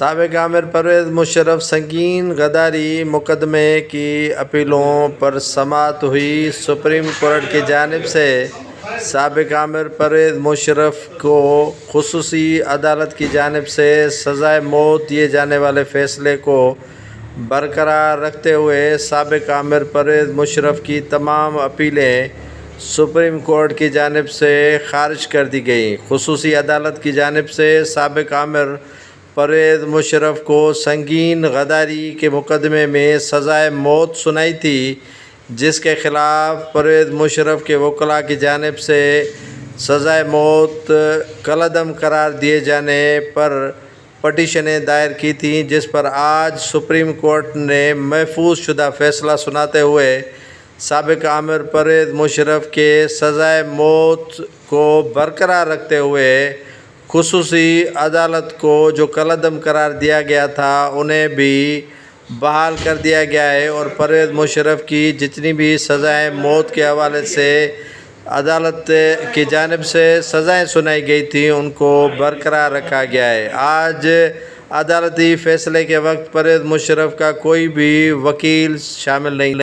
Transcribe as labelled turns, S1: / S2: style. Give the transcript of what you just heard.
S1: سابق عامر پرویز مشرف سنگین غداری مقدمے کی اپیلوں پر سماعت ہوئی۔ سپریم کورٹ کی جانب سے سابق عامر پرویز مشرف کو خصوصی عدالت کی جانب سے سزائے موت دیے جانے والے فیصلے کو برقرار رکھتے ہوئے سابق عامر پرویز مشرف کی تمام اپیلیں سپریم کورٹ کی جانب سے خارج کر دی گئیں۔ خصوصی عدالت کی جانب سے سابق عامر پرویز مشرف کو سنگین غداری کے مقدمے میں سزائے موت سنائی تھی، جس کے خلاف پرویز مشرف کے وکلاء کی جانب سے سزائے موت کالعدم قرار دیے جانے پر پٹیشنیں دائر کی تھیں، جس پر آج سپریم کورٹ نے محفوظ شدہ فیصلہ سناتے ہوئے سابق عامر پرویز مشرف کے سزائے موت کو برقرار رکھتے ہوئے خصوصی عدالت کو جو کالعدم قرار دیا گیا تھا انہیں بھی بحال کر دیا گیا ہے، اور پرویز مشرف کی جتنی بھی سزائیں موت کے حوالے سے عدالت کی جانب سے سزائیں سنائی گئی تھیں ان کو برقرار رکھا گیا ہے۔ آج عدالتی فیصلے کے وقت پرویز مشرف کا کوئی بھی وکیل شامل نہیں